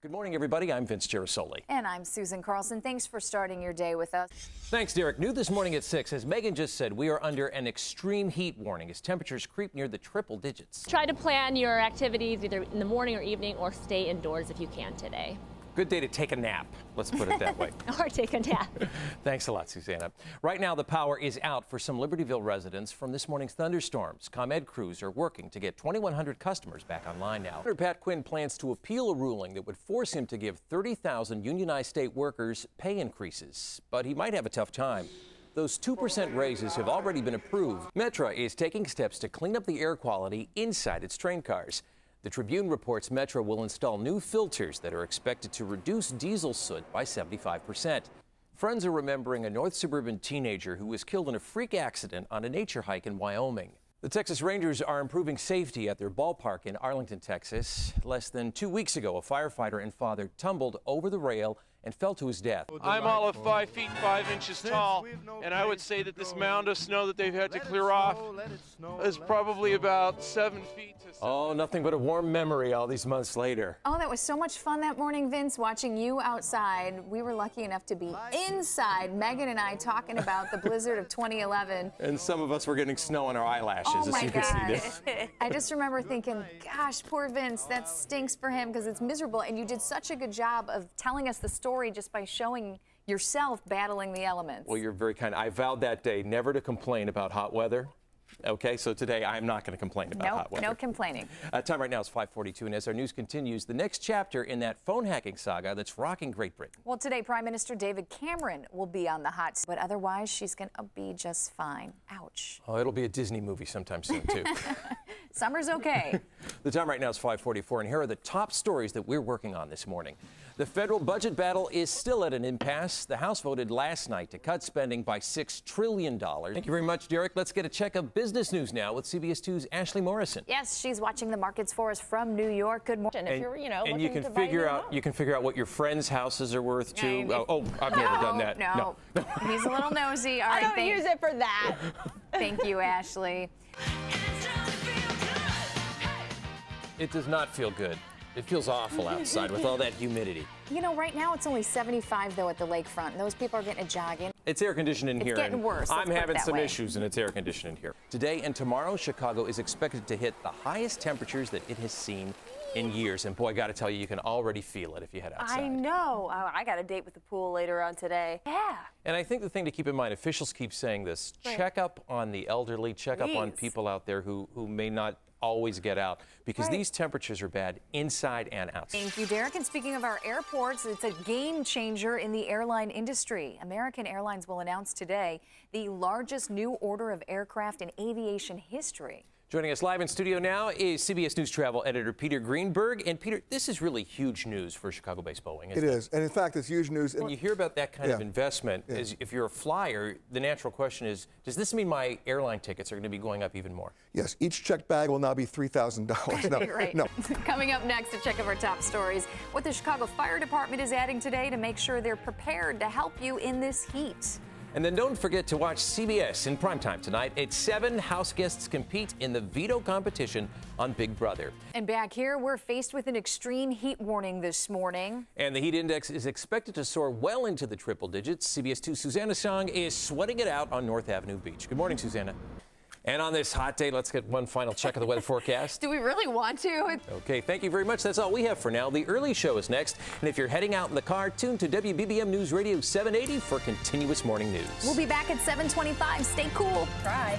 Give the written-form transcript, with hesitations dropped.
Good morning, everybody. I'm Vince Gerasole. And I'm Susan Carlson. Thanks for starting your day with us. Thanks, Derek. New this morning at 6. As Megan just said, we are under an extreme heat warning as temperatures creep near the triple digits. Try to plan your activities either in the morning or evening, or stay indoors if you can today. Good day to take a nap. Let's put it that way. Or take a nap. Thanks a lot, Susanna. Right now, the power is out for some Libertyville residents from this morning's thunderstorms. ComEd crews are working to get 2,100 customers back online now. Senator Pat Quinn plans to appeal a ruling that would force him to give 30,000 unionized state workers pay increases. But he might have a tough time. Those 2% raises have already been approved. Metra is taking steps to clean up the air quality inside its train cars. The Tribune reports Metra will install new filters that are expected to reduce diesel soot by 75%. Friends are remembering a North Suburban teenager who was killed in a freak accident on a nature hike in Wyoming. The Texas Rangers are improving safety at their ballpark in Arlington, Texas. Less than 2 weeks ago, a firefighter and father tumbled over the rail and fell to his death. I'm all of 5 feet 5 inches tall, and I would say that this mound of snow that they've had to clear off is probably about 7 feet to 7. Oh, nothing but a warm memory all these months later. Oh, that was so much fun that morning, Vince, watching you outside. We were lucky enough to be inside, Megan and I, talking about the blizzard of 2011. And some of us were getting snow on our eyelashes, oh as you can see this. I just remember thinking, gosh, poor Vince, that stinks for him because it's miserable. And you did such a good job of telling us the story just by showing yourself battling the elements. Well, you're very kind. I vowed that day never to complain about hot weather. Okay, so today I'm not going to complain about hot weather. No complaining. Time right now is 5:42, and as our news continues, the next chapter in that phone hacking saga that's rocking Great Britain. Well, today Prime Minister David Cameron will be on the hot seat, but otherwise she's going to be just fine. Ouch. Oh, it'll be a Disney movie sometime soon, too. Summer's okay. The time right now is 5:44, and here are the top stories that we're working on this morning. The federal budget battle is still at an impasse. The House voted last night to cut spending by $6 trillion. Thank you very much, Derek. Let's get a check of business news now with CBS 2's Ashley Morrison. Yes, she's watching the markets for us from New York. Good morning. And if you're, and you can figure out what your friends' houses are worth too. I've never done that. No. He's a little nosy. All right, I don't use it for that. Thank you, Ashley. It does not feel good. It feels awful outside with all that humidity. You know, right now it's only 75, though, at the lakefront. And those people are getting a jog in. It's air conditioned in here. It's getting worse. I'm having some issues, and it's air conditioned in here. Today and tomorrow, Chicago is expected to hit the highest temperatures that it has seen in years. And boy, I got to tell you, you can already feel it if you head outside. I know. Oh, I got a date with the pool later on today. Yeah. And I think the thing to keep in mind, officials keep saying this, check up on the elderly, check up on people out there who may not always get out, because these temperatures are bad inside and outside. Thank you, Derek. And speaking of our airports, it's a game changer in the airline industry. American Airlines will announce today the largest new order of aircraft in aviation history. Joining us live in studio now is CBS News travel editor Peter Greenberg. And Peter, this is really huge news for Chicago-based Boeing, isn't it? It is. And in fact, it's huge news. When you hear about that kind of investment, if you're a flyer, the natural question is, does this mean my airline tickets are going to be going up even more? Yes. Each checked bag will now be $3,000. No, right. No. Coming up next, a check of our top stories. What the Chicago Fire Department is adding today to make sure they're prepared to help you in this heat. And then don't forget to watch CBS in primetime tonight at 7. House guests compete in the veto competition on Big Brother. And back here, we're faced with an extreme heat warning this morning. And the heat index is expected to soar well into the triple digits. CBS 2's Susanna Song is sweating it out on North Avenue Beach. Good morning, Susanna. And on this hot day, let's get one final check of the weather forecast. Do we really want to? Okay, thank you very much. That's all we have for now. The early show is next. And if you're heading out in the car, tune to WBBM News Radio 780 for continuous morning news. We'll be back at 7:25. Stay cool. Try.